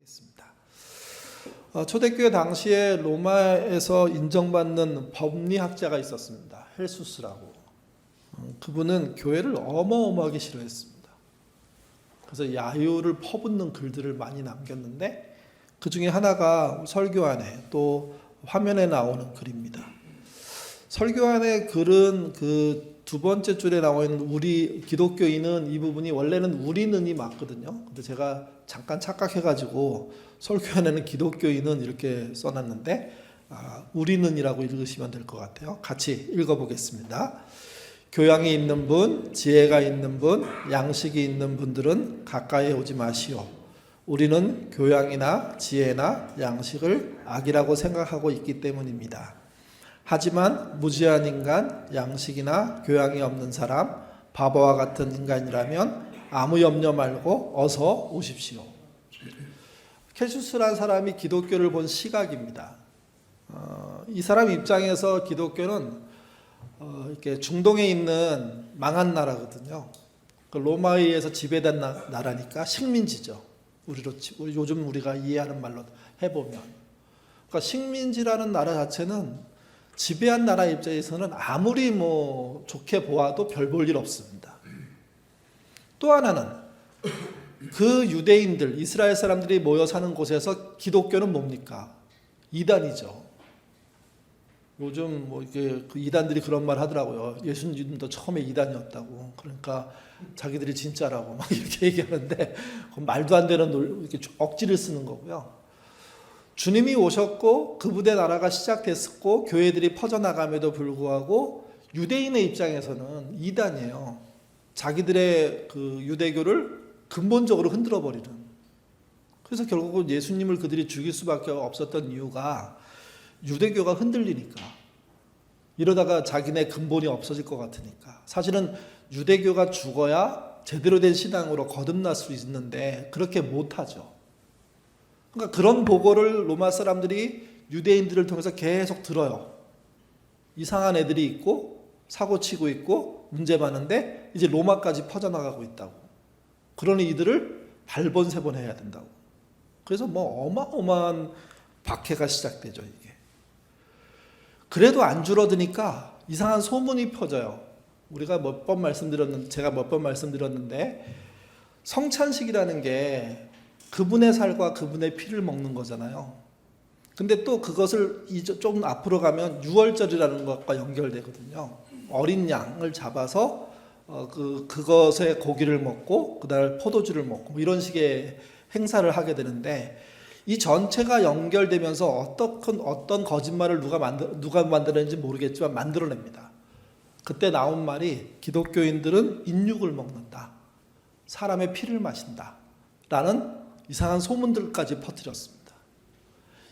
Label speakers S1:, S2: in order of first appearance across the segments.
S1: 있습니다. 초대교회 당시에 로마에서 인정받는 법리학자가 있었습니다. 헬수스라고. 그분은 교회를 어마어마하게 싫어했습니다. 그래서 야유를 퍼붓는 글들을 많이 남겼는데 그 중에 하나가 설교안에 또 화면에 나오는 글입니다. 설교안의 글은 그 두 번째 줄에 나와 있는 우리 기독교인은 이 부분이 원래는 우리는이 맞거든요. 근데 제가 잠깐 착각해가지고 설교안에는 기독교인은 이렇게 써놨는데 우리는이라고 읽으시면 될 것 같아요. 같이 읽어보겠습니다. 교양이 있는 분, 지혜가 있는 분, 양식이 있는 분들은 가까이 오지 마시오. 우리는 교양이나 지혜나 양식을 악이라고 생각하고 있기 때문입니다. 하지만 무지한 인간, 양식이나 교양이 없는 사람, 바보와 같은 인간이라면 아무 염려 말고 어서 오십시오. 켈수스라는 사람이 기독교를 본 시각입니다. 이 사람 입장에서 기독교는 이렇게 중동에 있는 망한 나라거든요. 로마에 의해서 지배된 나라니까 식민지죠. 요즘 우리가 이해하는 말로 해보면. 그러니까 식민지라는 나라 자체는 지배한 나라 입장에서는 아무리 좋게 보아도 별 볼 일 없습니다. 또 하나는 그 유대인들, 이스라엘 사람들이 모여 사는 곳에서 기독교는 뭡니까? 이단이죠. 요즘 이게 그 이단들이 그런 말 하더라고요. 예수님도 처음에 이단이었다고. 그러니까 자기들이 진짜라고 막 이렇게 얘기하는데 말도 안 되는 이렇게 억지를 쓰는 거고요. 주님이 오셨고 그분의 나라가 시작됐었고 교회들이 퍼져나감에도 불구하고 유대인의 입장에서는 이단이에요. 자기들의 그 유대교를 근본적으로 흔들어 버리는. 그래서 결국은 예수님을 그들이 죽일 수밖에 없었던 이유가 유대교가 흔들리니까. 이러다가 자기네 근본이 없어질 것 같으니까. 사실은 유대교가 죽어야 제대로 된 신앙으로 거듭날 수 있는데 그렇게 못하죠. 그러니까 그런 보고를 로마 사람들이 유대인들을 통해서 계속 들어요. 이상한 애들이 있고 사고치고 있고 문제 많은데 이제 로마까지 퍼져나가고 있다고. 그러니 이들을 발본세본해야 된다고. 그래서 어마어마한 박해가 시작되죠. 이게. 그래도 안 줄어드니까 이상한 소문이 퍼져요. 제가 몇 번 말씀드렸는데 성찬식이라는 게 그분의 살과 그분의 피를 먹는 거잖아요. 근데 또 그것을 좀 앞으로 가면 유월절이라는 것과 연결되거든요. 어린 양을 잡아서 그것의 고기를 먹고 그날 포도주를 먹고 이런 식의 행사를 하게 되는데 이 전체가 연결되면서 어떤 거짓말을 누가 만들었는지 모르겠지만 만들어냅니다. 그때 나온 말이 기독교인들은 인육을 먹는다. 사람의 피를 마신다. 라는 이상한 소문들까지 퍼뜨렸습니다.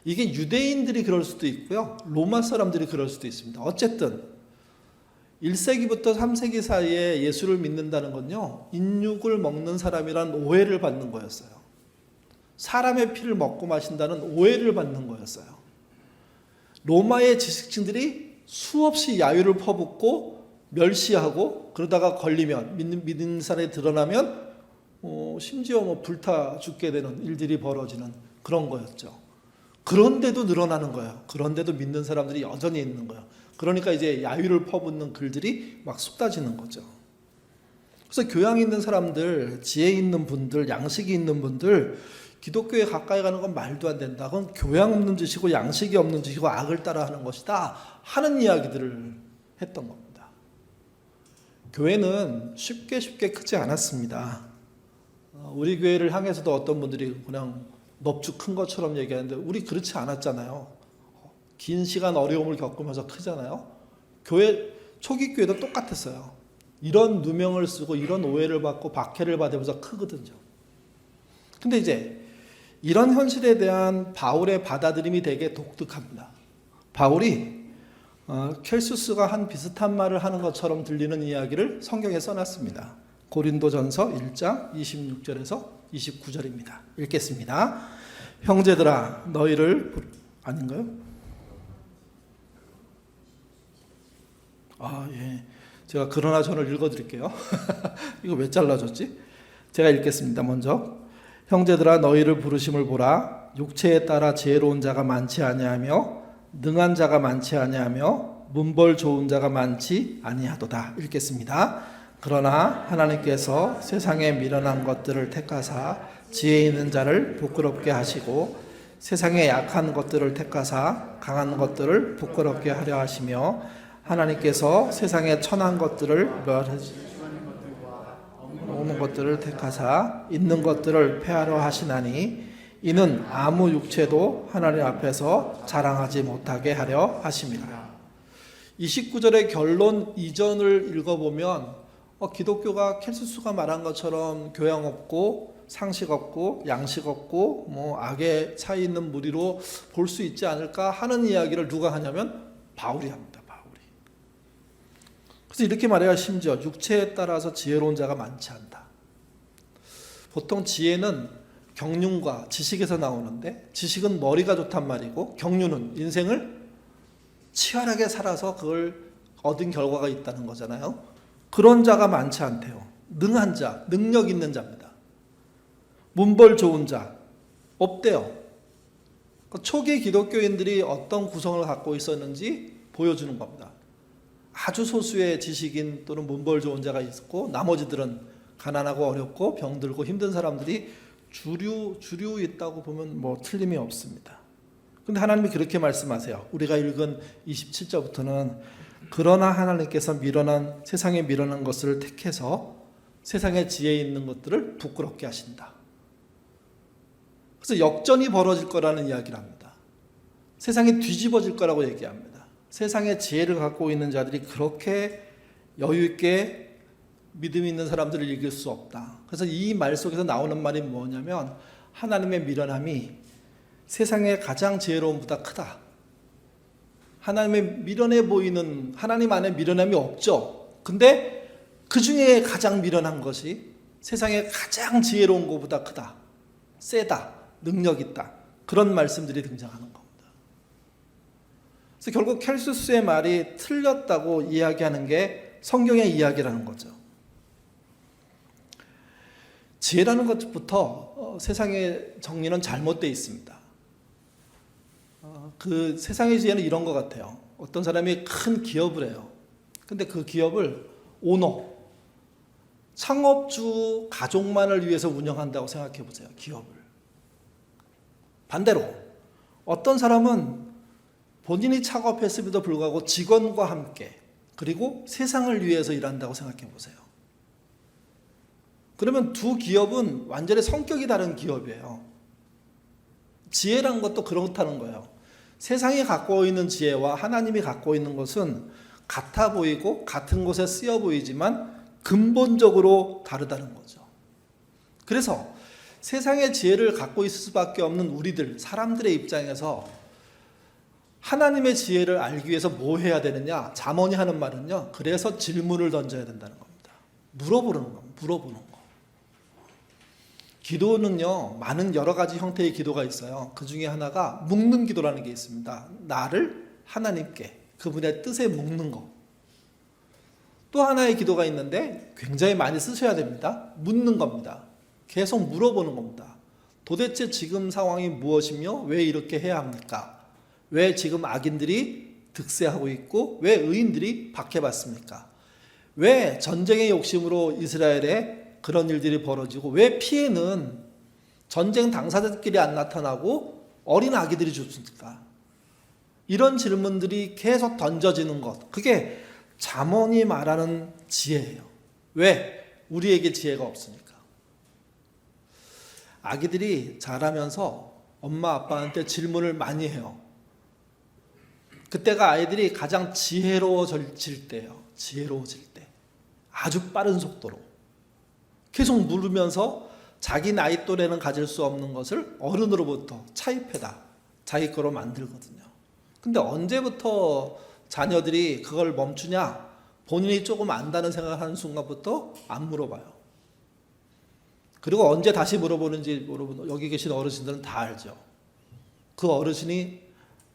S1: 이게 유대인들이 그럴 수도 있고요. 로마 사람들이 그럴 수도 있습니다. 어쨌든 1세기부터 3세기 사이에 예수를 믿는다는 건요. 인육을 먹는 사람이란 오해를 받는 거였어요. 사람의 피를 먹고 마신다는 오해를 받는 거였어요. 로마의 지식층들이 수없이 야유를 퍼붓고 멸시하고 그러다가 걸리면 믿는 사람이 드러나면 심지어 불타 죽게 되는 일들이 벌어지는 그런 거였죠. 그런데도 늘어나는 거예요. 그런데도 믿는 사람들이 여전히 있는 거예요. 그러니까 이제 야유를 퍼붓는 글들이 막 쏟아지는 거죠. 그래서 교양 있는 사람들, 지혜 있는 분들, 양식이 있는 분들, 기독교에 가까이 가는 건 말도 안 된다. 그건 교양 없는 짓이고 양식이 없는 짓이고 악을 따라하는 것이다 하는 이야기들을 했던 겁니다. 교회는 쉽게 크지 않았습니다. 우리 교회를 향해서도 어떤 분들이 그냥 넙죽 큰 것처럼 얘기하는데 우리 그렇지 않았잖아요. 긴 시간 어려움을 겪으면서 크잖아요. 초기 교회도 똑같았어요. 이런 누명을 쓰고 이런 오해를 받고 박해를 받으면서 크거든요. 근데 이제 이런 현실에 대한 바울의 받아들임이 되게 독특합니다. 바울이 켈수스가 한 비슷한 말을 하는 것처럼 들리는 이야기를 성경에 써놨습니다. 고린도전서 1장 26절에서 29절입니다. 읽겠습니다. 형제들아 너희를 아닌가요? 예. 제가 그러나 저를 읽어드릴게요. 이거 왜 잘라줬지? 제가 읽겠습니다. 먼저 형제들아 너희를 부르심을 보라. 육체에 따라 지혜로운 자가 많지 아니하며 능한 자가 많지 아니하며 문벌 좋은 자가 많지 아니하도다. 읽겠습니다. 그러나 하나님께서 세상에 미련한 것들을 택하사 지혜 있는 자를 부끄럽게 하시고 세상에 약한 것들을 택하사 강한 것들을 부끄럽게 하려 하시며 하나님께서 세상에 천한 것들을 없는 것들을 택하사 있는 것들을 폐하려 하시나니 이는 아무 육체도 하나님 앞에서 자랑하지 못하게 하려 하심이라. 29절의 결론 이전을 읽어보면 기독교가 켈수스가 말한 것처럼 교양 없고 상식 없고 양식 없고 악에 차 있는 무리로 볼 수 있지 않을까 하는 이야기를 누가 하냐면 바울이 합니다. 바울이. 그래서 이렇게 말해야 심지어 육체에 따라서 지혜로운 자가 많지 않다. 보통 지혜는 경륜과 지식에서 나오는데 지식은 머리가 좋단 말이고 경륜은 인생을 치열하게 살아서 그걸 얻은 결과가 있다는 거잖아요. 그런 자가 많지 않대요. 능한 자, 능력 있는 자입니다. 문벌 좋은 자 없대요. 초기 기독교인들이 어떤 구성을 갖고 있었는지 보여주는 겁니다. 아주 소수의 지식인 또는 문벌 좋은 자가 있었고 나머지들은 가난하고 어렵고 병들고 힘든 사람들이 주류 있다고 보면 틀림이 없습니다. 근데 하나님이 그렇게 말씀하세요. 우리가 읽은 27절부터는 그러나 하나님께서 세상에 미련한 것을 택해서 세상에 지혜 있는 것들을 부끄럽게 하신다. 그래서 역전이 벌어질 거라는 이야기를 합니다. 세상이 뒤집어질 거라고 얘기합니다. 세상에 지혜를 갖고 있는 자들이 그렇게 여유 있게 믿음 있는 사람들을 이길 수 없다. 그래서 이 말 속에서 나오는 말이 뭐냐면 하나님의 미련함이 세상의 가장 지혜로움보다 크다. 하나님의 미련해 보이는 하나님 안에 미련함이 없죠. 근데 그 중에 가장 미련한 것이 세상의 가장 지혜로운 것보다 크다. 세다. 능력 있다. 그런 말씀들이 등장하는 겁니다. 그래서 결국 켈수스의 말이 틀렸다고 이야기하는 게 성경의 이야기라는 거죠. 지혜라는 것부터 세상의 정리는 잘못되어 있습니다. 그 세상의 지혜는 이런 것 같아요. 어떤 사람이 큰 기업을 해요. 근데 그 기업을 오너, 창업주 가족만을 위해서 운영한다고 생각해 보세요. 기업을. 반대로 어떤 사람은 본인이 창업했음에도 불구하고 직원과 함께 그리고 세상을 위해서 일한다고 생각해 보세요. 그러면 두 기업은 완전히 성격이 다른 기업이에요. 지혜란 것도 그렇다는 거예요. 세상이 갖고 있는 지혜와 하나님이 갖고 있는 것은 같아 보이고 같은 곳에 쓰여 보이지만 근본적으로 다르다는 거죠. 그래서 세상의 지혜를 갖고 있을 수밖에 없는 우리들, 사람들의 입장에서 하나님의 지혜를 알기 위해서 뭐 해야 되느냐? 잠언이 하는 말은요. 그래서 질문을 던져야 된다는 겁니다. 물어보는 거. 기도는요, 많은 여러 가지 형태의 기도가 있어요. 그 중에 하나가 묻는 기도라는 게 있습니다. 나를 하나님께, 그분의 뜻에 묻는 거. 또 하나의 기도가 있는데 굉장히 많이 쓰셔야 됩니다. 묻는 겁니다. 계속 물어보는 겁니다. 도대체 지금 상황이 무엇이며 왜 이렇게 해야 합니까? 왜 지금 악인들이 득세하고 있고 왜 의인들이 박해받습니까? 왜 전쟁의 욕심으로 이스라엘에 그런 일들이 벌어지고 왜 피해는 전쟁 당사자들끼리 안 나타나고 어린 아기들이 죽습니까? 이런 질문들이 계속 던져지는 것, 그게 잠언이 말하는 지혜예요. 왜? 우리에게 지혜가 없으니까. 아기들이 자라면서 엄마 아빠한테 질문을 많이 해요. 그때가 아이들이 가장 지혜로워질 때예요. 지혜로워질 때. 아주 빠른 속도로. 계속 물으면서 자기 나이 또래는 가질 수 없는 것을 어른으로부터 차입해다 자기 거로 만들거든요. 근데 언제부터 자녀들이 그걸 멈추냐? 본인이 조금 안다는 생각을 하는 순간부터 안 물어봐요. 그리고 언제 다시 물어보는지 여기 계신 어르신들은 다 알죠. 그 어르신이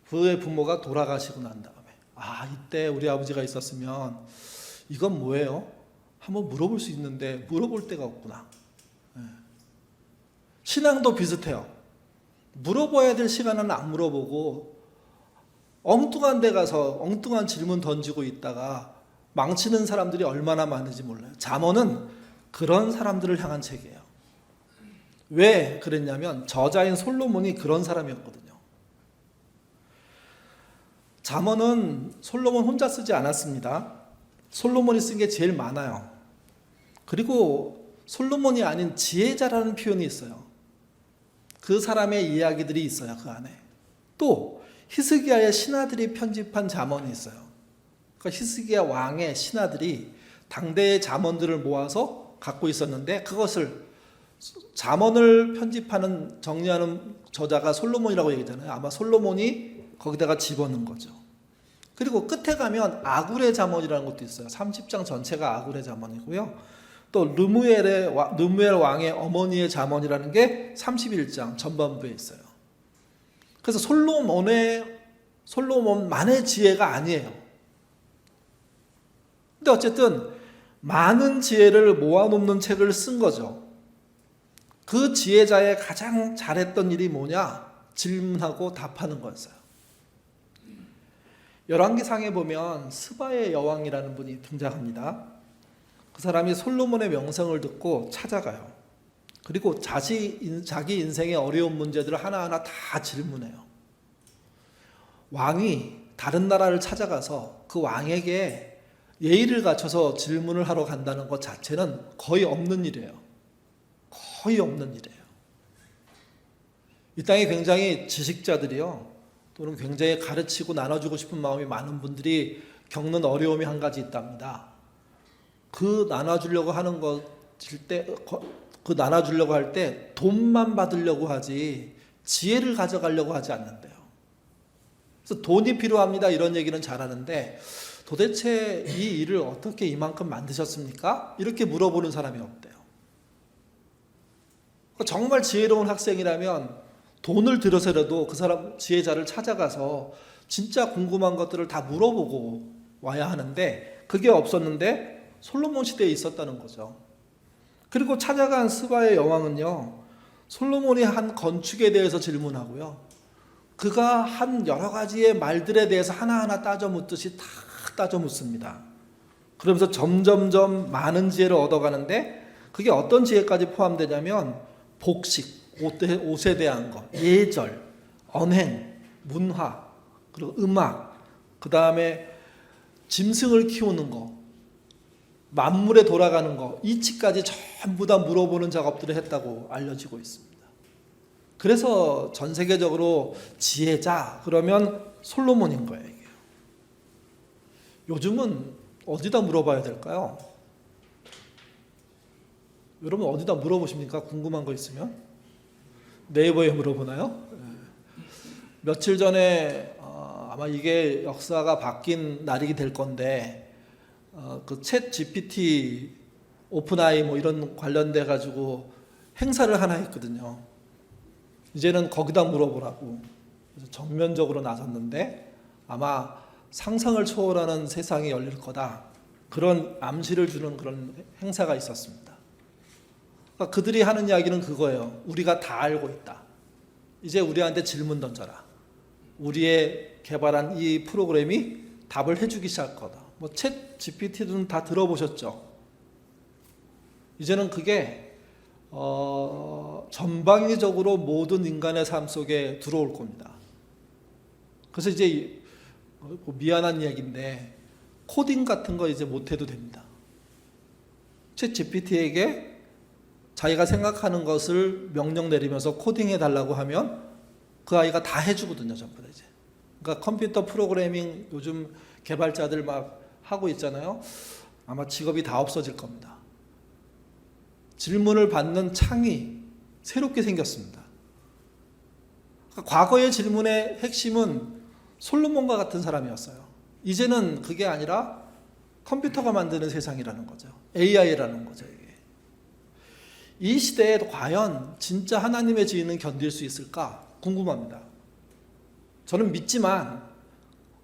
S1: 그의 부모가 돌아가시고 난 다음에 이때 우리 아버지가 있었으면 이건 뭐예요? 한번 물어볼 수 있는데 물어볼 데가 없구나. 신앙도 비슷해요. 물어봐야 될 시간은 안 물어보고 엉뚱한 데 가서 엉뚱한 질문 던지고 있다가 망치는 사람들이 얼마나 많은지 몰라요. 잠언은 그런 사람들을 향한 책이에요. 왜 그랬냐면 저자인 솔로몬이 그런 사람이었거든요. 잠언은 솔로몬 혼자 쓰지 않았습니다. 솔로몬이 쓴 게 제일 많아요. 그리고 솔로몬이 아닌 지혜자라는 표현이 있어요. 그 사람의 이야기들이 있어요. 그 안에. 또 히스기야의 신하들이 편집한 잠언이 있어요. 그러니까 히스기야 왕의 신하들이 당대의 잠언들을 모아서 갖고 있었는데 그것을 잠언을 편집하는 정리하는 저자가 솔로몬이라고 얘기하잖아요. 아마 솔로몬이 거기다가 집어넣은 거죠. 그리고 끝에 가면 아굴의 잠언이라는 것도 있어요. 30장 전체가 아굴의 잠언이고요. 또 르무엘 왕의 어머니의 잠언이라는 게 31장 전반부에 있어요. 그래서 솔로몬만의 지혜가 아니에요. 근데 어쨌든 많은 지혜를 모아놓는 책을 쓴 거죠. 그 지혜자의 가장 잘했던 일이 뭐냐? 질문하고 답하는 거였어요. 열왕기상에 보면 스바의 여왕이라는 분이 등장합니다. 그 사람이 솔로몬의 명성을 듣고 찾아가요. 그리고 자기 인생의 어려운 문제들을 하나하나 다 질문해요. 왕이 다른 나라를 찾아가서 그 왕에게 예의를 갖춰서 질문을 하러 간다는 것 자체는 거의 없는 일이에요. 거의 없는 일이에요. 이 땅에 굉장히 지식자들이요, 또는 굉장히 가르치고 나눠주고 싶은 마음이 많은 분들이 겪는 어려움이 한 가지 있답니다. 그 나눠주려고 하는 그 나눠주려고 할 때 돈만 받으려고 하지 지혜를 가져가려고 하지 않는데요. 그래서 돈이 필요합니다 이런 얘기는 잘하는데 도대체 이 일을 어떻게 이만큼 만드셨습니까? 이렇게 물어보는 사람이 없대요. 정말 지혜로운 학생이라면 돈을 들여서라도 그 사람 지혜자를 찾아가서 진짜 궁금한 것들을 다 물어보고 와야 하는데 그게 없었는데 솔로몬 시대에 있었다는 거죠. 그리고 찾아간 스바의 여왕은요, 솔로몬이 한 건축에 대해서 질문하고요, 그가 한 여러 가지의 말들에 대해서 하나하나 따져 묻듯이 다 따져 묻습니다. 그러면서 점점점 많은 지혜를 얻어가는데 그게 어떤 지혜까지 포함되냐면 복식, 옷에 대한 것, 예절, 언행, 문화, 그리고 음악, 그 다음에 짐승을 키우는 거, 만물에 돌아가는 거, 이치까지 전부 다 물어보는 작업들을 했다고 알려지고 있습니다. 그래서 전 세계적으로 지혜자 그러면 솔로몬인 거예요. 이게. 요즘은 어디다 물어봐야 될까요? 여러분 어디다 물어보십니까? 궁금한 거 있으면 네이버에 물어보나요? 며칠 전에 아마 이게 역사가 바뀐 날이 될 건데 그 챗 GPT, 오픈AI 뭐 이런 관련돼 가지고 행사를 하나 했거든요. 이제는 거기다 물어보라고 그래서 전면적으로 나섰는데 아마 상상을 초월하는 세상이 열릴 거다. 그런 암시를 주는 그런 행사가 있었습니다. 그러니까 그들이 하는 이야기는 그거예요. 우리가 다 알고 있다. 이제 우리한테 질문 던져라. 우리의 개발한 이 프로그램이 답을 해주기 시작할 거다. 뭐 챗 GPT는 다 들어보셨죠? 이제는 그게 전방위적으로 모든 인간의 삶 속에 들어올 겁니다. 그래서 이제 미안한 이야기인데 코딩 같은 거 이제 못해도 됩니다. 챗 GPT에게 자기가 생각하는 것을 명령 내리면서 코딩해 달라고 하면 그 아이가 다 해주거든요, 전부 다 이제. 그러니까 컴퓨터 프로그래밍 요즘 개발자들 막 하고 있잖아요. 아마 직업이 다 없어질 겁니다. 질문을 받는 창이 새롭게 생겼습니다. 그러니까 과거의 질문의 핵심은 솔로몬과 같은 사람이었어요. 이제는 그게 아니라 컴퓨터가 만드는 세상이라는 거죠. AI라는 거죠. 이게. 이 시대에 과연 진짜 하나님의 지위는 견딜 수 있을까 궁금합니다. 저는 믿지만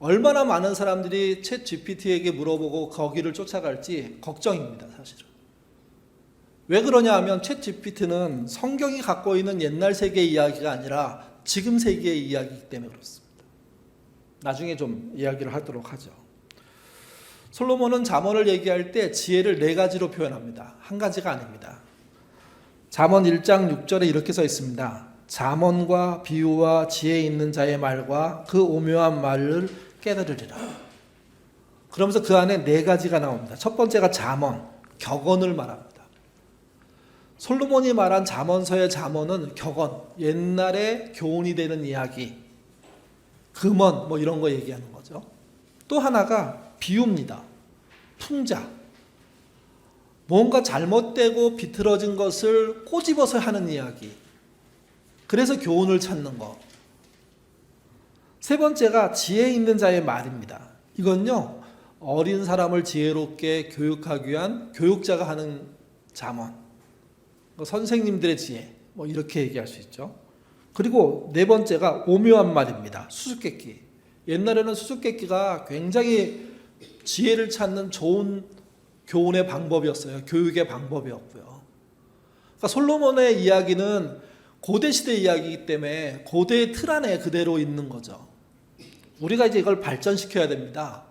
S1: 얼마나 많은 사람들이 챗 GPT에게 물어보고 거기를 쫓아갈지 걱정입니다. 사실은. 왜 그러냐 하면 챗 GPT는 성경이 갖고 있는 옛날 세계의 이야기가 아니라 지금 세계의 이야기이기 때문에 그렇습니다. 나중에 좀 이야기를 하도록 하죠. 솔로몬은 잠언을 얘기할 때 지혜를 4가지로 표현합니다. 한 가지가 아닙니다. 잠언 1장 6절에 이렇게 써 있습니다. 잠언과 비유와 지혜 있는 자의 말과 그 오묘한 말을 깨달으리라. 그러면서 그 안에 4가지가 나옵니다. 첫 번째가 잠언, 격언을 말합니다. 솔로몬이 말한 잠언서의 잠언은 격언, 옛날에 교훈이 되는 이야기, 금언 뭐 이런 거 얘기하는 거죠. 또 하나가 비유입니다. 풍자. 뭔가 잘못되고 비틀어진 것을 꼬집어서 하는 이야기. 그래서 교훈을 찾는 것. 세 번째가 지혜 있는 자의 말입니다. 이건요, 어린 사람을 지혜롭게 교육하기 위한 교육자가 하는 잠언. 선생님들의 지혜. 뭐 이렇게 얘기할 수 있죠. 그리고 4번째가 오묘한 말입니다. 수수께끼. 옛날에는 수수께끼가 굉장히 지혜를 찾는 좋은 교훈의 방법이었어요. 교육의 방법이었고요. 그러니까 솔로몬의 이야기는 고대 시대 이야기이기 때문에 고대의 틀 안에 그대로 있는 거죠. 우리가 이제 이걸 발전시켜야 됩니다.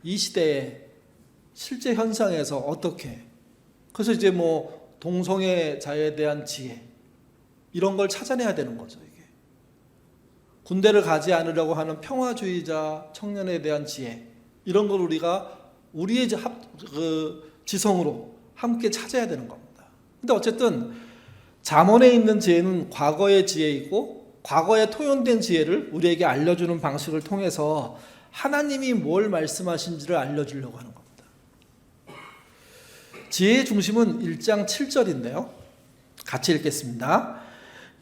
S1: 이 시대의 실제 현상에서 어떻게. 그래서 이제 뭐 동성애 자에 대한 지혜 이런 걸 찾아내야 되는 거죠. 이게 군대를 가지 않으려고 하는 평화주의자 청년에 대한 지혜 이런 걸 우리가 우리의 지성으로 함께 찾아야 되는 겁니다. 근데 어쨌든 잠언에 있는 지혜는 과거의 지혜이고 과거에 토연된 지혜를 우리에게 알려주는 방식을 통해서 하나님이 뭘 말씀하신지를 알려주려고 하는 겁니다. 지혜의 중심은 1장 7절인데요. 같이 읽겠습니다.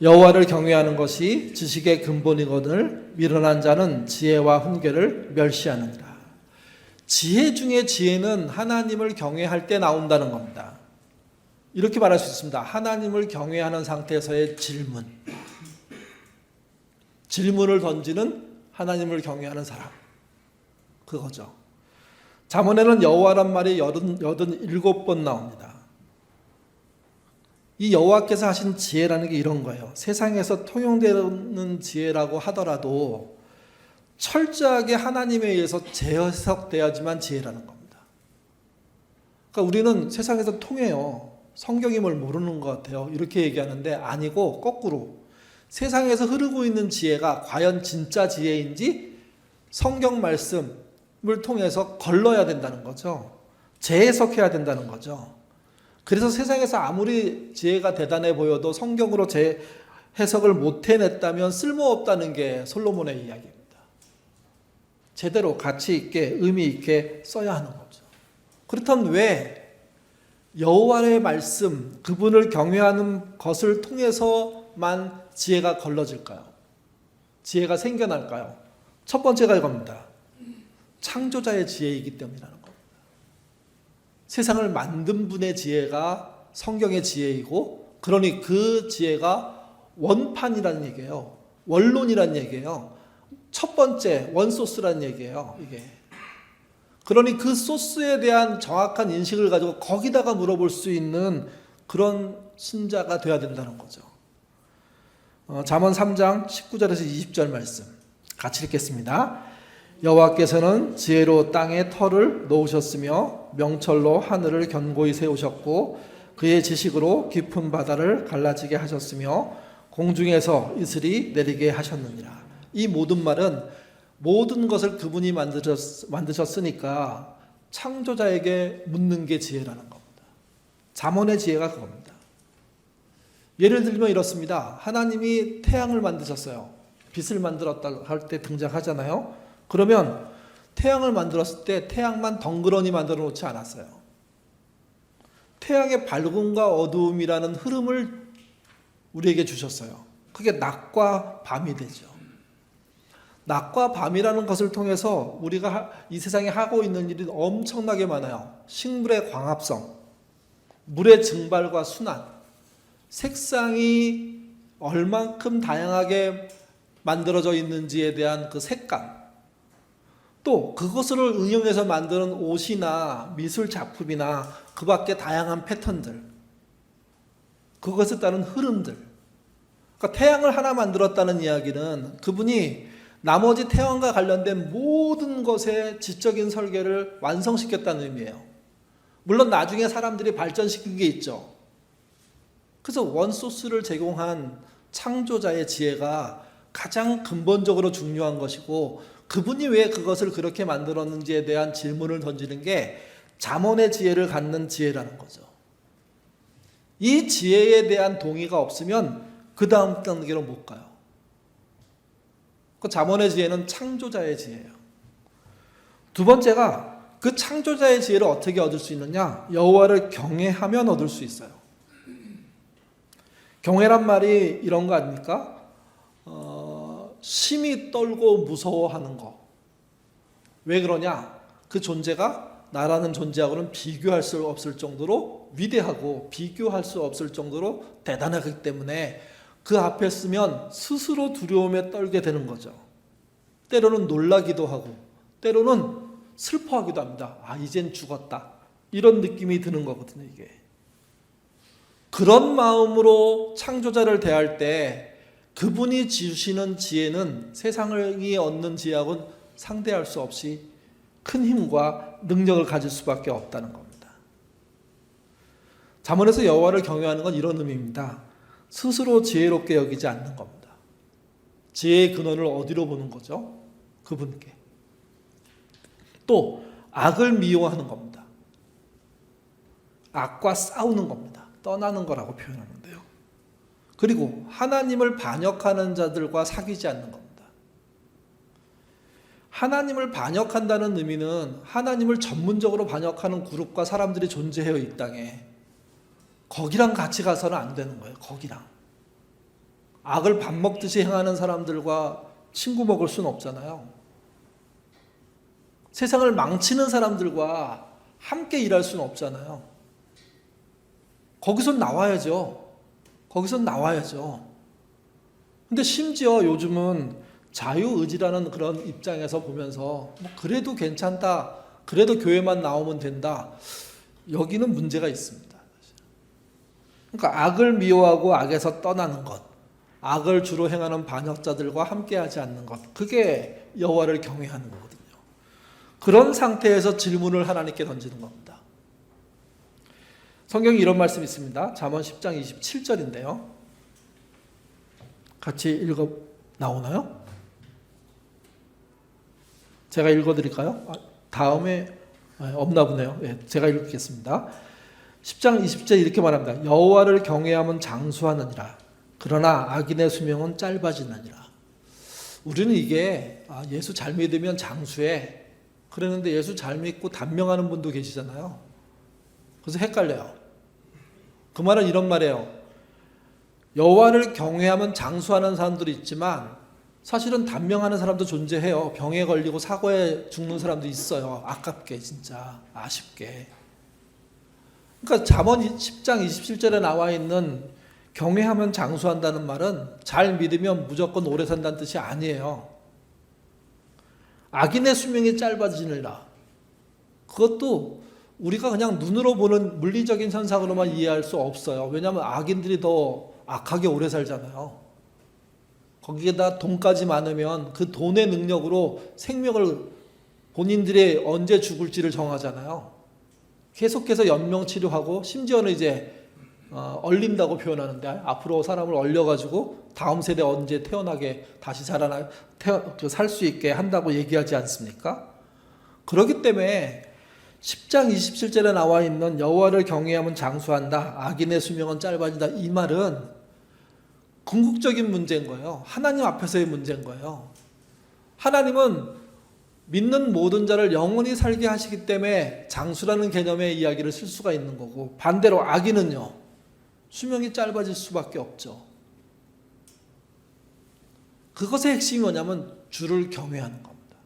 S1: 여호와를 경외하는 것이 지식의 근본이거늘 미련한 자는 지혜와 훈계를 멸시하느니라. 지혜 중에 지혜는 하나님을 경외할 때 나온다는 겁니다. 이렇게 말할 수 있습니다. 하나님을 경외하는 상태에서의 질문. 질문을 던지는 하나님을 경외하는 사람. 그거죠. 잠언에는 여호와란 말이 87번 나옵니다. 이 여호와께서 하신 지혜라는 게 이런 거예요. 세상에서 통용되는 지혜라고 하더라도 철저하게 하나님에 의해서 재해석되어야지만 지혜라는 겁니다. 그러니까 우리는 세상에서 통해요. 성경이 뭘 모르는 것 같아요. 이렇게 얘기하는데 아니고 거꾸로 세상에서 흐르고 있는 지혜가 과연 진짜 지혜인지 성경 말씀을 통해서 걸러야 된다는 거죠. 재해석해야 된다는 거죠. 그래서 세상에서 아무리 지혜가 대단해 보여도 성경으로 재해석을 못 해냈다면 쓸모없다는 게 솔로몬의 이야기입니다. 제대로 가치 있게 의미 있게 써야 하는 거죠. 그렇다면 왜 여호와의 말씀, 그분을 경외하는 것을 통해서만 지혜가 걸러질까요? 지혜가 생겨날까요? 첫 번째가 이겁니다. 창조자의 지혜이기 때문이라는 겁니다. 세상을 만든 분의 지혜가 성경의 지혜이고, 그러니 그 지혜가 원판이라는 얘기예요. 원론이라는 얘기예요. 첫 번째 원소스라는 얘기예요. 이게. 그러니 그 소스에 대한 정확한 인식을 가지고 거기다가 물어볼 수 있는 그런 신자가 되어야 된다는 거죠. 잠언 3장 19절에서 20절 말씀 같이 읽겠습니다. 여호와께서는 지혜로 땅에 터를 놓으셨으며 명철로 하늘을 견고히 세우셨고 그의 지식으로 깊은 바다를 갈라지게 하셨으며 공중에서 이슬이 내리게 하셨느니라. 이 모든 말은 모든 것을 그분이 만드셨으니까 창조자에게 묻는 게 지혜라는 겁니다. 잠언의 지혜가 그겁니다. 예를 들면 이렇습니다. 하나님이 태양을 만드셨어요. 빛을 만들었다 할 때 등장하잖아요. 그러면 태양을 만들었을 때 태양만 덩그러니 만들어 놓지 않았어요. 태양의 밝음과 어두움이라는 흐름을 우리에게 주셨어요. 그게 낮과 밤이 되죠. 낮과 밤이라는 것을 통해서 우리가 이 세상에 하고 있는 일이 엄청나게 많아요. 식물의 광합성, 물의 증발과 순환, 색상이 얼만큼 다양하게 만들어져 있는지에 대한 그 색감, 또 그것을 응용해서 만드는 옷이나 미술 작품이나 그 밖에 다양한 패턴들, 그것에 따른 흐름들. 그러니까 태양을 하나 만들었다는 이야기는 그분이 나머지 태양과 관련된 모든 것의 지적인 설계를 완성시켰다는 의미예요. 물론 나중에 사람들이 발전시킨 게 있죠. 그래서 원소스를 제공한 창조자의 지혜가 가장 근본적으로 중요한 것이고, 그분이 왜 그것을 그렇게 만들었는지에 대한 질문을 던지는 게 잠언의 지혜를 갖는 지혜라는 거죠. 이 지혜에 대한 동의가 없으면 그 다음 단계로 못 가요. 그 잠언의 지혜는 창조자의 지혜예요. 두 번째가 그 창조자의 지혜를 어떻게 얻을 수 있느냐? 여호와를 경외하면 얻을 수 있어요. 경외란 말이 이런 거 아닙니까? 심히 떨고 무서워하는 거. 왜 그러냐? 그 존재가 나라는 존재하고는 비교할 수 없을 정도로 위대하고 비교할 수 없을 정도로 대단하기 때문에 그 앞에 서면 스스로 두려움에 떨게 되는 거죠. 때로는 놀라기도 하고 때로는 슬퍼하기도 합니다. 아, 이젠 죽었다. 이런 느낌이 드는 거거든요, 이게. 그런 마음으로 창조자를 대할 때 그분이 주시는 지혜는 세상이 얻는 지혜하고는 상대할 수 없이 큰 힘과 능력을 가질 수밖에 없다는 겁니다. 잠언에서 여호와를 경외하는 건 이런 의미입니다. 스스로 지혜롭게 여기지 않는 겁니다. 지혜의 근원을 어디로 보는 거죠? 그분께. 또 악을 미워하는 겁니다. 악과 싸우는 겁니다. 떠나는 거라고 표현하는데요. 그리고 하나님을 반역하는 자들과 사귀지 않는 겁니다. 하나님을 반역한다는 의미는 하나님을 전문적으로 반역하는 그룹과 사람들이 존재해요, 이 땅에. 거기랑 같이 가서는 안 되는 거예요. 거기랑. 악을 밥 먹듯이 행하는 사람들과 친구 먹을 수는 없잖아요. 세상을 망치는 사람들과 함께 일할 수는 없잖아요. 거기선 나와야죠. 거기선 나와야죠. 근데 심지어 요즘은 자유의지라는 그런 입장에서 보면서 뭐 그래도 괜찮다. 그래도 교회만 나오면 된다. 여기는 문제가 있습니다. 그러니까 악을 미워하고 악에서 떠나는 것, 악을 주로 행하는 반역자들과 함께하지 않는 것, 그게 여호와를 경외하는 거거든요. 그런 상태에서 질문을 하나님께 던지는 겁니다. 성경에 이런 말씀이 있습니다. 잠언 10장 27절인데요. 같이 읽어 나오나요? 제가 읽어드릴까요? 다음에 없나 보네요. 제가 읽겠습니다. 10장 20절 이렇게 말합니다. 여호와를 경외하면 장수하느니라. 그러나 악인의 수명은 짧아지느니라. 우리는 이게 예수 잘 믿으면 장수해. 그러는데 예수 잘 믿고 단명하는 분도 계시잖아요. 그래서 헷갈려요. 그 말은 이런 말이에요. 여호와를 경외하면 장수하는 사람들이 있지만 사실은 단명하는 사람도 존재해요. 병에 걸리고 사고에 죽는 사람도 있어요. 아깝게, 진짜 아쉽게. 그러니까 잠언 10장 27절에 나와 있는 경외하면 장수한다는 말은 잘 믿으면 무조건 오래 산다는 뜻이 아니에요. 악인의 수명이 짧아지느라. 그것도 우리가 그냥 눈으로 보는 물리적인 현상으로만 이해할 수 없어요. 왜냐하면 악인들이 더 악하게 오래 살잖아요. 거기에다 돈까지 많으면 그 돈의 능력으로 생명을 본인들이 언제 죽을지를 정하잖아요. 계속해서 연명치료하고 심지어는 이제 얼린다고 표현하는데 앞으로 사람을 얼려가지고 다음 세대 언제 태어나게 다시 살 수 있게 한다고 얘기하지 않습니까? 그렇기 때문에 10장 27절에 나와 있는 여호와를 경외하면 장수한다. 악인의 수명은 짧아진다. 이 말은 궁극적인 문제인 거예요. 하나님 앞에서의 문제인 거예요. 하나님은 믿는 모든 자를 영원히 살게 하시기 때문에 장수라는 개념의 이야기를 쓸 수가 있는 거고, 반대로 악인은요, 수명이 짧아질 수밖에 없죠. 그것의 핵심이 뭐냐면 주를 경외하는 겁니다.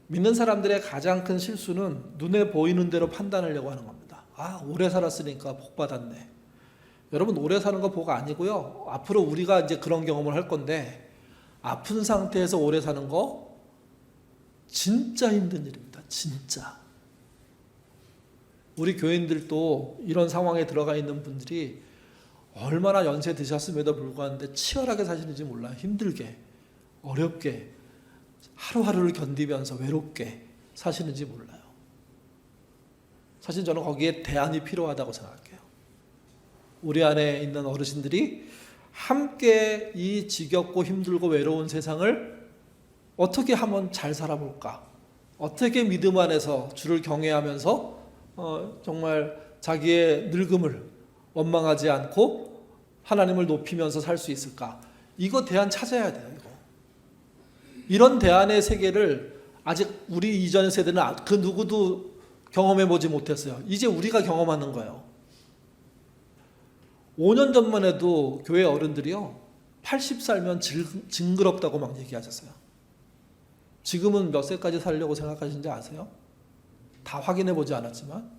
S1: 믿는 사람들의 가장 큰 실수는 눈에 보이는 대로 판단하려고 하는 겁니다. 아, 오래 살았으니까 복 받았네. 여러분, 오래 사는 거 복 아니고요. 앞으로 우리가 이제 그런 경험을 할 건데, 아픈 상태에서 오래 사는 거 진짜 힘든 일입니다. 진짜. 우리 교인들도 이런 상황에 들어가 있는 분들이 얼마나 연세 드셨음에도 불구하고 치열하게 사시는지 몰라요. 힘들게, 어렵게, 하루하루를 견디면서 외롭게 사시는지 몰라요. 사실 저는 거기에 대안이 필요하다고 생각해요. 우리 안에 있는 어르신들이 함께 이 지겹고 힘들고 외로운 세상을 어떻게 하면 잘 살아볼까? 어떻게 믿음 안에서 주를 경외하면서 정말 자기의 늙음을 원망하지 않고 하나님을 높이면서 살 수 있을까? 이거 대안 찾아야 돼요. 이거. 이런 대안의 세계를 아직 우리 이전 세대는 그 누구도 경험해 보지 못했어요. 이제 우리가 경험하는 거예요. 5년 전만 해도 교회 어른들이요, 80 살면 징그럽다고 막 얘기하셨어요. 지금은 몇 세까지 살려고 생각하시는지 아세요? 다 확인해 보지 않았지만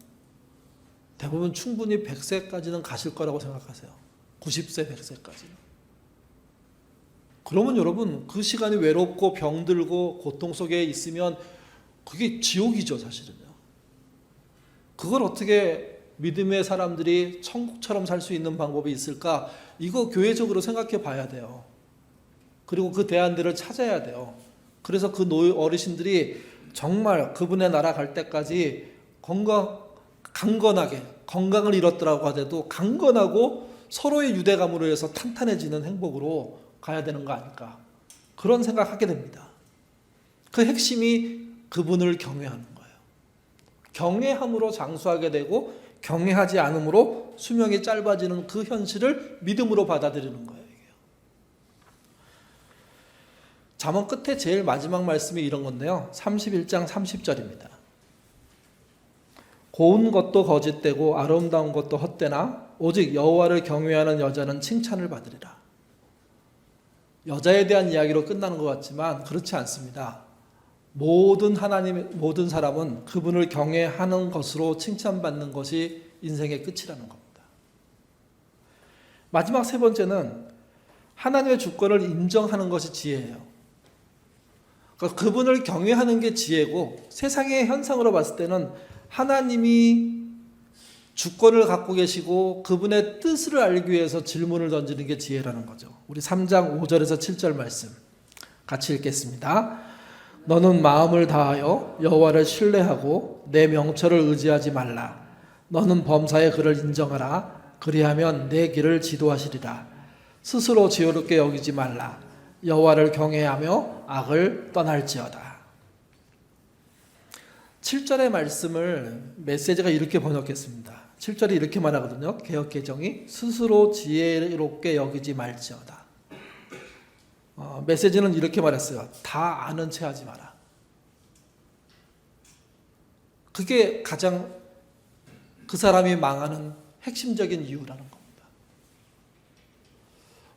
S1: 대부분 충분히 100세까지는 가실 거라고 생각하세요. 90세, 100세까지는. 그러면 여러분, 그 시간이 외롭고 병들고 고통 속에 있으면 그게 지옥이죠, 사실은요. 그걸 어떻게 믿음의 사람들이 천국처럼 살 수 있는 방법이 있을까? 이거 교회적으로 생각해 봐야 돼요. 그리고 그 대안들을 찾아야 돼요. 그래서 그 어르신들이 정말 그분의 나라 갈 때까지 강건하게, 건강을 잃었더라고 하더라도 강건하고 서로의 유대감으로 해서 탄탄해지는 행복으로 가야 되는 거 아닐까, 그런 생각하게 됩니다. 그 핵심이 그분을 경외하는 거예요. 경외함으로 장수하게 되고 경외하지 않음으로 수명이 짧아지는 그 현실을 믿음으로 받아들이는 거예요. 잠언 끝에 제일 마지막 말씀이 이런 건데요, 31장 30절입니다. 고운 것도 거짓되고 아름다운 것도 헛되나 오직 여호와를 경외하는 여자는 칭찬을 받으리라. 여자에 대한 이야기로 끝나는 것 같지만 그렇지 않습니다. 모든 사람은 그분을 경외하는 것으로 칭찬받는 것이 인생의 끝이라는 겁니다. 마지막 세 번째는 하나님의 주권을 인정하는 것이 지혜예요. 그러니까 그분을 경외하는 게 지혜고, 세상의 현상으로 봤을 때는 하나님이 주권을 갖고 계시고 그분의 뜻을 알기 위해서 질문을 던지는 게 지혜라는 거죠. 우리 3장 5절에서 7절 말씀 같이 읽겠습니다. 너는 마음을 다하여 여호와를 신뢰하고 내 명철을 의지하지 말라. 너는 범사의 그를 인정하라. 그리하면 내 길을 지도하시리라. 스스로 지혜롭게 여기지 말라. 여호와를 경외하며 악을 떠날지어다. 7절의 말씀을 메시지가 이렇게 번역했습니다. 7절이 이렇게 말하거든요. 개역개정이 스스로 지혜롭게 여기지 말지어다. 메시지는 이렇게 말했어요. 다 아는 체 하지 마라. 그게 가장 그 사람이 망하는 핵심적인 이유라는 겁니다.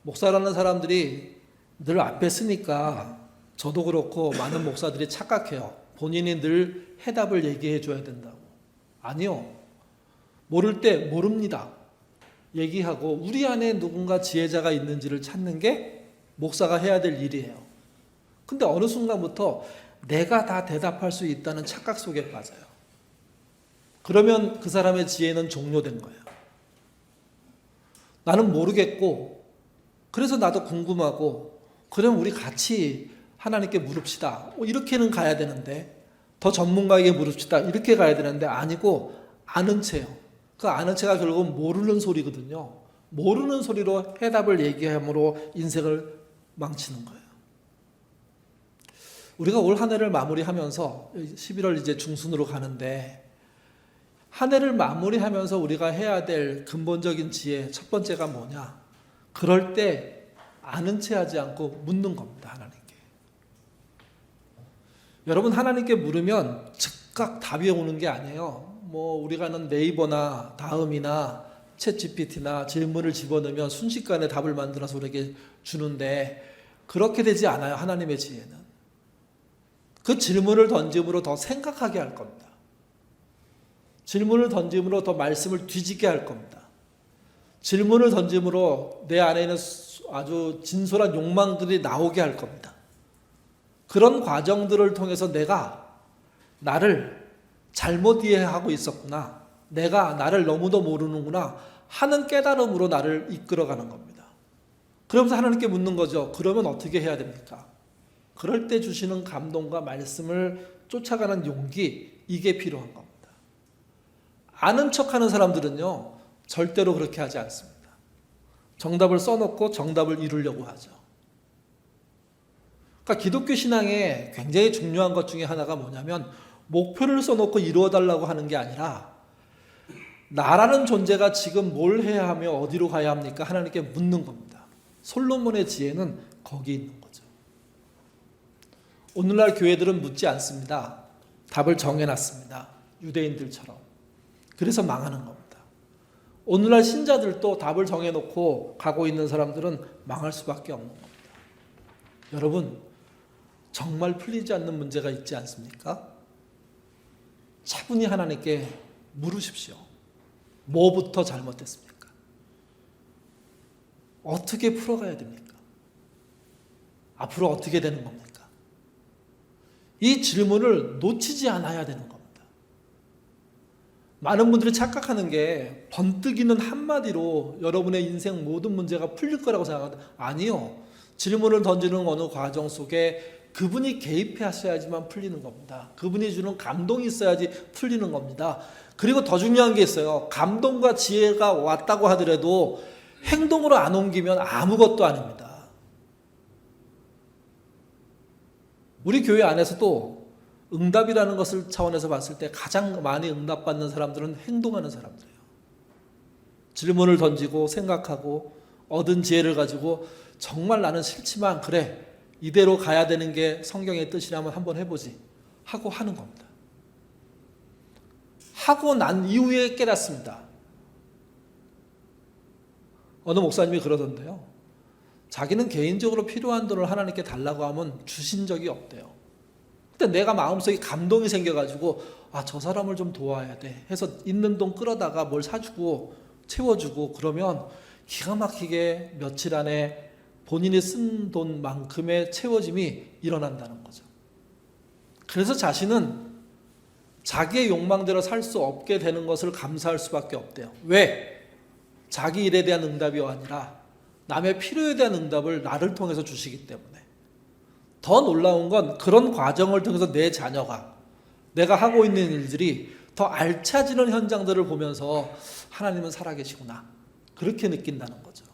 S1: 목사라는 사람들이 늘 앞에 쓰니까 저도 그렇고 많은 목사들이 착각해요. 본인이 늘 해답을 얘기해 줘야 된다고. 아니요. 모를 때 모릅니다. 얘기하고 우리 안에 누군가 지혜자가 있는지를 찾는 게 목사가 해야 될 일이에요. 근데 어느 순간부터 내가 다 대답할 수 있다는 착각 속에 빠져요. 그러면 그 사람의 지혜는 종료된 거예요. 나는 모르겠고, 그래서 나도 궁금하고, 그럼 우리 같이 하나님께 물읍시다. 이렇게는 가야 되는데, 더 전문가에게 물읍시다. 이렇게 가야 되는데 아니고 아는 채요. 그 아는 채가 결국은 모르는 소리거든요. 모르는 소리로 해답을 얘기함으로 인생을 망치는 거예요. 우리가 올 한 해를 마무리하면서 11월 이제 중순으로 가는데, 한 해를 마무리하면서 우리가 해야 될 근본적인 지혜 첫 번째가 뭐냐? 그럴 때 아는 채 하지 않고 묻는 겁니다. 하나님께. 여러분, 하나님께 물으면 즉각 답이 오는 게 아니에요. 우리가 아는 네이버나 다음이나 챗GPT나 질문을 집어넣으면 순식간에 답을 만들어서 우리에게 주는데, 그렇게 되지 않아요. 하나님의 지혜는. 그 질문을 던짐으로 더 생각하게 할 겁니다. 질문을 던짐으로 더 말씀을 뒤집게 할 겁니다. 질문을 던짐으로 내 안에 있는 아주 진솔한 욕망들이 나오게 할 겁니다. 그런 과정들을 통해서 내가 나를 잘못 이해하고 있었구나, 내가 나를 너무도 모르는구나 하는 깨달음으로 나를 이끌어가는 겁니다. 그러면서 하나님께 묻는 거죠. 그러면 어떻게 해야 됩니까? 그럴 때 주시는 감동과 말씀을 쫓아가는 용기, 이게 필요한 겁니다. 아는 척하는 사람들은요, 절대로 그렇게 하지 않습니다. 정답을 써놓고 정답을 이루려고 하죠. 그러니까 기독교 신앙에 굉장히 중요한 것 중에 하나가 뭐냐면 목표를 써놓고 이루어달라고 하는 게 아니라 나라는 존재가 지금 뭘 해야 하며 어디로 가야 합니까? 하나님께 묻는 겁니다. 솔로몬의 지혜는 거기 있는 거죠. 오늘날 교회들은 묻지 않습니다. 답을 정해놨습니다. 유대인들처럼. 그래서 망하는 겁니다. 오늘날 신자들도 답을 정해놓고 가고 있는 사람들은 망할 수밖에 없는 겁니다. 여러분, 정말 풀리지 않는 문제가 있지 않습니까? 차분히 하나님께 물으십시오. 뭐부터 잘못됐습니까? 어떻게 풀어가야 됩니까? 앞으로 어떻게 되는 겁니까? 이 질문을 놓치지 않아야 되는 겁니다. 많은 분들이 착각하는 게 번뜩이는 한마디로 여러분의 인생 모든 문제가 풀릴 거라고 생각하는데 아니요. 질문을 던지는 어느 과정 속에 그분이 개입하셔야지만 풀리는 겁니다. 그분이 주는 감동이 있어야지 풀리는 겁니다. 그리고 더 중요한 게 있어요. 감동과 지혜가 왔다고 하더라도 행동으로 안 옮기면 아무것도 아닙니다. 우리 교회 안에서도 응답이라는 것을 차원에서 봤을 때 가장 많이 응답받는 사람들은 행동하는 사람들이에요. 질문을 던지고 생각하고 얻은 지혜를 가지고 정말 나는 싫지만 그래 이대로 가야 되는 게 성경의 뜻이라면 한번 해보지 하고 하는 겁니다. 하고 난 이후에 깨닫습니다. 어느 목사님이 그러던데요. 자기는 개인적으로 필요한 돈을 하나님께 달라고 하면 주신 적이 없대요. 근데 내가 마음속에 감동이 생겨가지고 저 사람을 좀 도와야 돼 해서 있는 돈 끌어다가 뭘 사주고 채워주고 그러면 기가 막히게 며칠 안에 본인이 쓴 돈만큼의 채워짐이 일어난다는 거죠. 그래서 자신은 자기의 욕망대로 살 수 없게 되는 것을 감사할 수밖에 없대요. 왜? 자기 일에 대한 응답이 아니라 남의 필요에 대한 응답을 나를 통해서 주시기 때문에. 더 놀라운 건 그런 과정을 통해서 내 자녀가 내가 하고 있는 일들이 더 알차지는 현장들을 보면서 하나님은 살아계시구나 그렇게 느낀다는 거죠.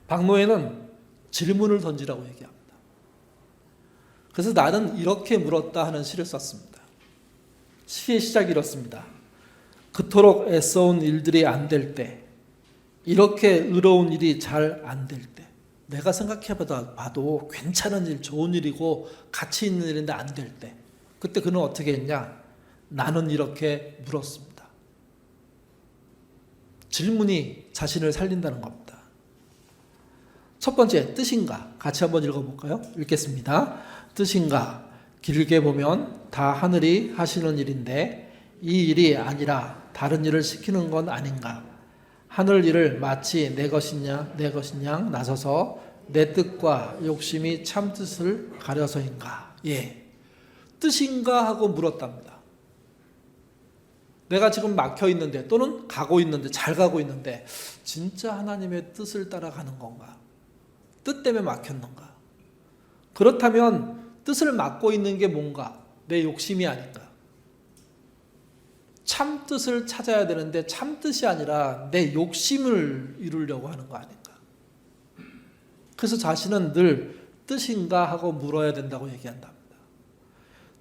S1: 박노해는 질문을 던지라고 얘기합니다. 그래서 나는 이렇게 물었다 하는 시를 썼습니다. 시의 시작이 이렇습니다. 그토록 애써온 일들이 안 될 때, 이렇게 의로운 일이 잘 안 될 때, 내가 생각해봐도 괜찮은 일, 좋은 일이고 가치 있는 일인데 안 될 때, 그때 그는 어떻게 했냐? 나는 이렇게 물었습니다. 질문이 자신을 살린다는 겁니다. 첫 번째, 뜻인가? 같이 한번 읽어볼까요? 읽겠습니다. 뜻인가? 길게 보면 다 하늘이 하시는 일인데 이 일이 아니라 다른 일을 시키는 건 아닌가? 하늘 일을 마치 내 것이냐 나서서 내 뜻과 욕심이 참 뜻을 가려서인가? 예, 뜻인가 하고 물었답니다. 내가 지금 막혀 있는데 또는 가고 있는데 잘 가고 있는데 진짜 하나님의 뜻을 따라가는 건가? 뜻 때문에 막혔는가? 그렇다면 뜻을 막고 있는 게 뭔가? 내 욕심이 아닌가? 참 뜻을 찾아야 되는데 참 뜻이 아니라 내 욕심을 이루려고 하는 거 아닌가? 그래서 자신은 늘 뜻인가 하고 물어야 된다고 얘기한답니다.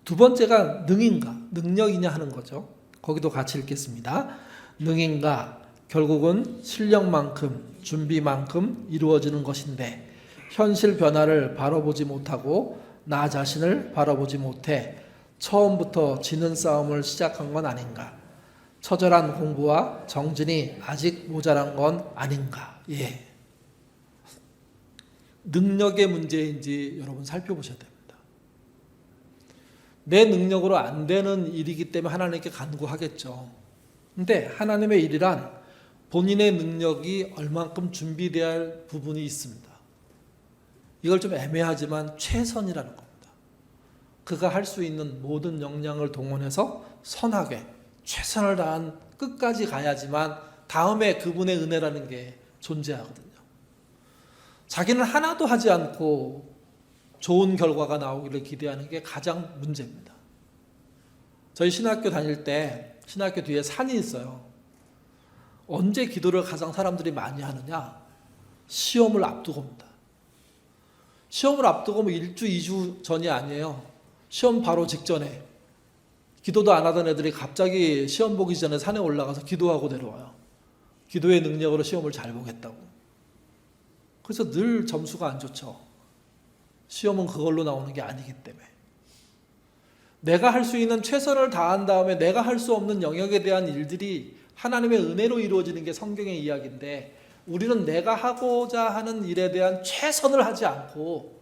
S1: 두 번째가 능인가? 능력이냐 하는 거죠. 거기도 같이 읽겠습니다. 능인가? 결국은 실력만큼 준비만큼 이루어지는 것인데 현실 변화를 바라보지 못하고 나 자신을 바라보지 못해 처음부터 지는 싸움을 시작한 건 아닌가? 처절한 공부와 정진이 아직 모자란 건 아닌가? 예. 능력의 문제인지 여러분 살펴보셔야 됩니다. 내 능력으로 안 되는 일이기 때문에 하나님께 간구하겠죠. 근데 하나님의 일이란 본인의 능력이 얼만큼 준비되어야 할 부분이 있습니다. 이걸 좀 애매하지만 최선이라는 겁니다. 그가 할 수 있는 모든 역량을 동원해서 선하게 최선을 다한 끝까지 가야지만 다음에 그분의 은혜라는 게 존재하거든요. 자기는 하나도 하지 않고 좋은 결과가 나오기를 기대하는 게 가장 문제입니다. 저희 신학교 다닐 때 신학교 뒤에 산이 있어요. 언제 기도를 가장 사람들이 많이 하느냐? 시험을 앞두고입니다. 시험을 앞두고 1주, 2주 전이 아니에요. 시험 바로 직전에 기도도 안 하던 애들이 갑자기 시험 보기 전에 산에 올라가서 기도하고 내려와요. 기도의 능력으로 시험을 잘 보겠다고. 그래서 늘 점수가 안 좋죠. 시험은 그걸로 나오는 게 아니기 때문에. 내가 할 수 있는 최선을 다한 다음에 내가 할 수 없는 영역에 대한 일들이 하나님의 은혜로 이루어지는 게 성경의 이야기인데, 우리는 내가 하고자 하는 일에 대한 최선을 하지 않고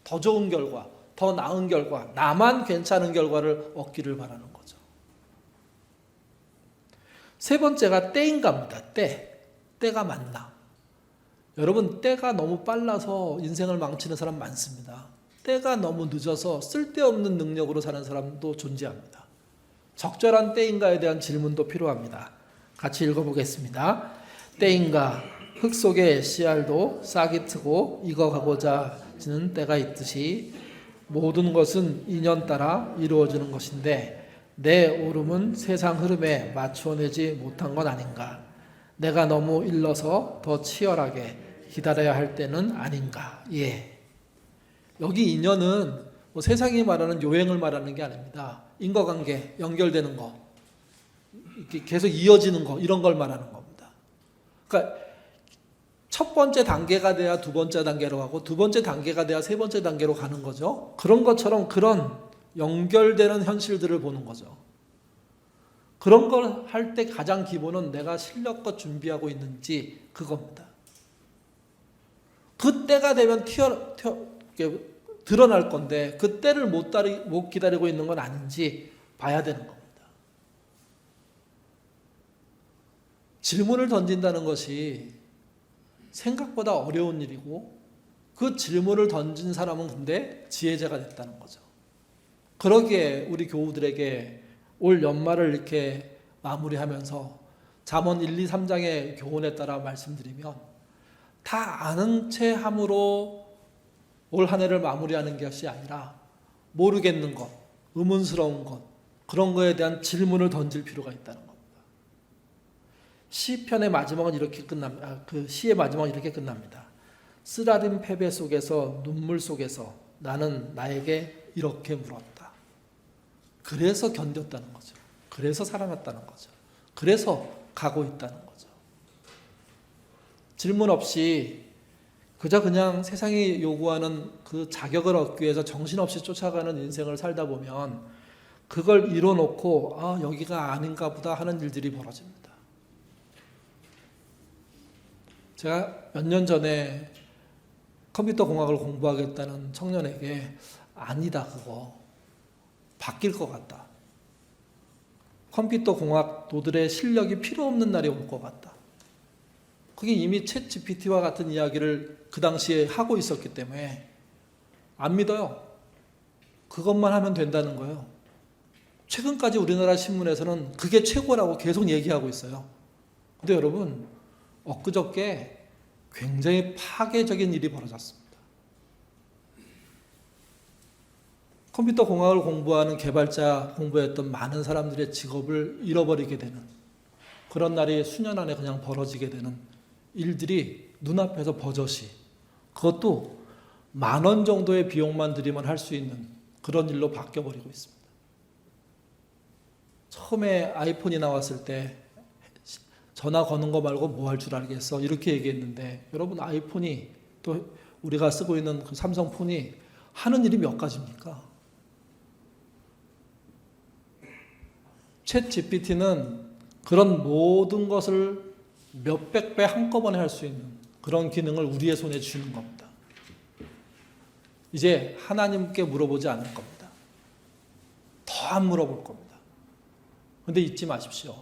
S1: 더 좋은 결과, 더 나은 결과, 나만 괜찮은 결과를 얻기를 바라는 거죠. 세 번째가 때인갑니다. 때가 맞나? 여러분, 때가 너무 빨라서 인생을 망치는 사람 많습니다. 때가 너무 늦어서 쓸데없는 능력으로 사는 사람도 존재합니다. 적절한 때인가에 대한 질문도 필요합니다. 같이 읽어보겠습니다. 때인가? 흙 속에 씨알도 싹이 트고 익어가고자 지는 때가 있듯이 모든 것은 인연 따라 이루어지는 것인데, 내 오름은 세상 흐름에 맞추어내지 못한 건 아닌가? 내가 너무 일러서 더 치열하게 기다려야 할 때는 아닌가? 예. 여기 인연은 뭐 세상이 말하는 요행을 말하는 게 아닙니다. 인과관계, 연결되는 거, 이렇게 계속 이어지는 거, 이런 걸 말하는 겁니다. 그러니까 첫 번째 단계가 돼야 두 번째 단계로 가고, 두 번째 단계가 돼야 세 번째 단계로 가는 거죠. 그런 것처럼 그런 연결되는 현실들을 보는 거죠. 그런 걸 할 때 가장 기본은 내가 실력껏 준비하고 있는지, 그겁니다. 그 때가 되면 드러날 건데, 그 때를 못 기다리고 있는 건 아닌지 봐야 되는 겁니다. 질문을 던진다는 것이 생각보다 어려운 일이고, 그 질문을 던진 사람은 근데 지혜자가 됐다는 거죠. 그러기에 우리 교우들에게 올 연말을 이렇게 마무리하면서 잠언 1, 2, 3장의 교훈에 따라 말씀드리면, 다 아는 채 함으로 올 한 해를 마무리하는 것이 아니라 모르겠는 것, 의문스러운 것, 그런 거에 대한 질문을 던질 필요가 있다는 겁니다. 시편의 마지막은 이렇게 끝납니다. 그 시의 마지막은 이렇게 끝납니다. 쓰라림 패배 속에서, 눈물 속에서 나는 나에게 이렇게 물었다. 그래서 견뎠다는 거죠. 그래서 살아났다는 거죠. 그래서 가고 있다는 거죠. 질문 없이 그냥 세상이 요구하는 그 자격을 얻기 위해서 정신없이 쫓아가는 인생을 살다 보면 그걸 이뤄놓고 여기가 아닌가 보다 하는 일들이 벌어집니다. 제가 몇 년 전에 컴퓨터 공학을 공부하겠다는 청년에게 아니다, 그거 바뀔 것 같다. 컴퓨터 공학도들의 실력이 필요 없는 날이 올 것 같다. 그게 이미 챗 GPT와 같은 이야기를 그 당시에 하고 있었기 때문에 안 믿어요. 그것만 하면 된다는 거예요. 최근까지 우리나라 신문에서는 그게 최고라고 계속 얘기하고 있어요. 근데 여러분, 엊그저께 굉장히 파괴적인 일이 벌어졌습니다. 컴퓨터 공학을 공부하는 개발자 공부했던 많은 사람들의 직업을 잃어버리게 되는 그런 날이 수년 안에 그냥 벌어지게 되는 일들이 눈앞에서 버젓이, 그것도 10,000원 정도의 비용만 들이면 할 수 있는 그런 일로 바뀌어버리고 있습니다. 처음에 아이폰이 나왔을 때 전화 거는 거 말고 뭐 할 줄 알겠어, 이렇게 얘기했는데, 여러분, 아이폰이 또 우리가 쓰고 있는 그 삼성폰이 하는 일이 몇 가지입니까? 챗 GPT는 그런 모든 것을 몇백 배 한꺼번에 할 수 있는 그런 기능을 우리의 손에 주는 겁니다. 이제 하나님께 물어보지 않을 겁니다. 더 안 물어볼 겁니다. 그런데 잊지 마십시오.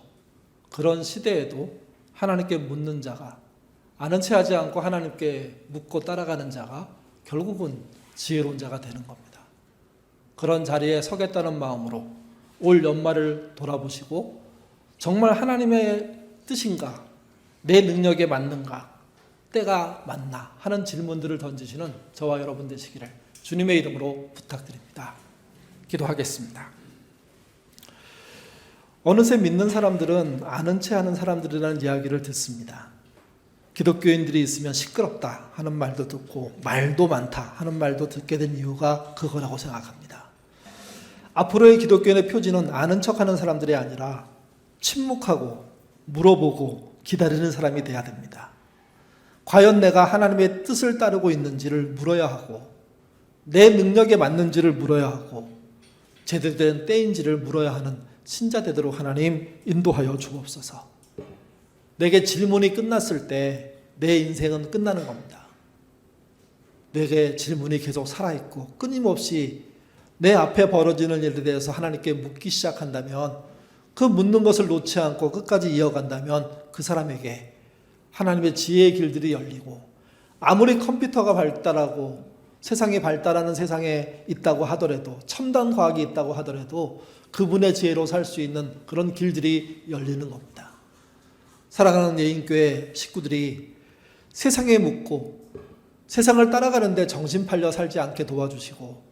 S1: 그런 시대에도 하나님께 묻는 자가, 아는 체 하지 않고 하나님께 묻고 따라가는 자가 결국은 지혜로운 자가 되는 겁니다. 그런 자리에 서겠다는 마음으로 올 연말을 돌아보시고, 정말 하나님의 뜻인가, 내 능력에 맞는가? 때가 맞나? 하는 질문들을 던지시는 저와 여러분 되시기를 주님의 이름으로 부탁드립니다. 기도하겠습니다. 어느새 믿는 사람들은 아는 체 하는 사람들이라는 이야기를 듣습니다. 기독교인들이 있으면 시끄럽다 하는 말도 듣고 말도 많다 하는 말도 듣게 된 이유가 그거라고 생각합니다. 앞으로의 기독교인의 표지는 아는 척하는 사람들이 아니라 침묵하고 물어보고 기다리는 사람이 돼야 됩니다. 과연 내가 하나님의 뜻을 따르고 있는지를 물어야 하고 내 능력에 맞는지를 물어야 하고 제대로 된 때인지를 물어야 하는 신자 되도록 하나님 인도하여 주옵소서. 내게 질문이 끝났을 때 내 인생은 끝나는 겁니다. 내게 질문이 계속 살아있고 끊임없이 내 앞에 벌어지는 일에 대해서 하나님께 묻기 시작한다면 그 묻는 것을 놓지 않고 끝까지 이어간다면 그 사람에게 하나님의 지혜의 길들이 열리고 아무리 컴퓨터가 발달하고 세상이 발달하는 세상에 있다고 하더라도 첨단 과학이 있다고 하더라도 그분의 지혜로 살 수 있는 그런 길들이 열리는 겁니다. 사랑하는 예인교회 식구들이 세상에 묻고 세상을 따라가는데 정신 팔려 살지 않게 도와주시고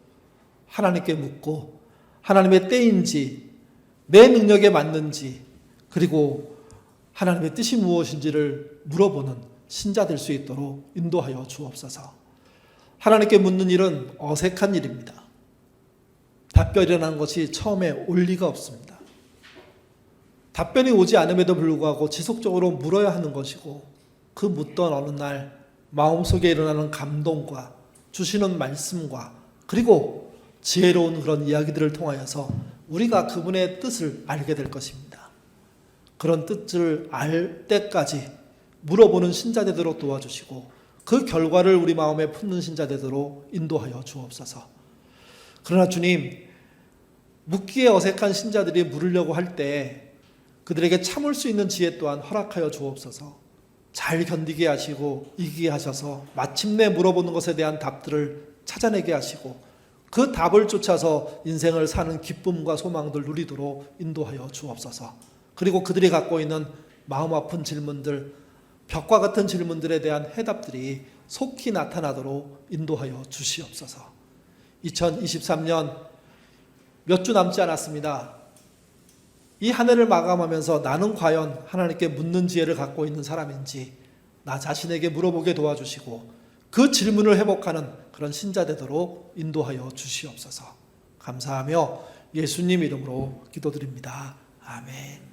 S1: 하나님께 묻고 하나님의 때인지 내 능력에 맞는지 그리고 하나님의 뜻이 무엇인지를 물어보는 신자 될 수 있도록 인도하여 주옵소서. 하나님께 묻는 일은 어색한 일입니다. 답변이라는 것이 처음에 올 리가 없습니다. 답변이 오지 않음에도 불구하고 지속적으로 물어야 하는 것이고 그 묻던 어느 날 마음속에 일어나는 감동과 주시는 말씀과 그리고 지혜로운 그런 이야기들을 통하여서 우리가 그분의 뜻을 알게 될 것입니다. 그런 뜻을 알 때까지 물어보는 신자 되도록 도와주시고 그 결과를 우리 마음에 품는 신자 되도록 인도하여 주옵소서. 그러나 주님, 묻기에 어색한 신자들이 물으려고 할 때 그들에게 참을 수 있는 지혜 또한 허락하여 주옵소서. 잘 견디게 하시고 이기게 하셔서 마침내 물어보는 것에 대한 답들을 찾아내게 하시고 그 답을 쫓아서 인생을 사는 기쁨과 소망들 누리도록 인도하여 주옵소서. 그리고 그들이 갖고 있는 마음 아픈 질문들, 벽과 같은 질문들에 대한 해답들이 속히 나타나도록 인도하여 주시옵소서. 2023년 몇 주 남지 않았습니다. 이 한 해를 마감하면서 나는 과연 하나님께 묻는 지혜를 갖고 있는 사람인지 나 자신에게 물어보게 도와주시고 그 질문을 회복하는 그런 신자 되도록 인도하여 주시옵소서. 감사하며 예수님 이름으로 기도드립니다. 아멘.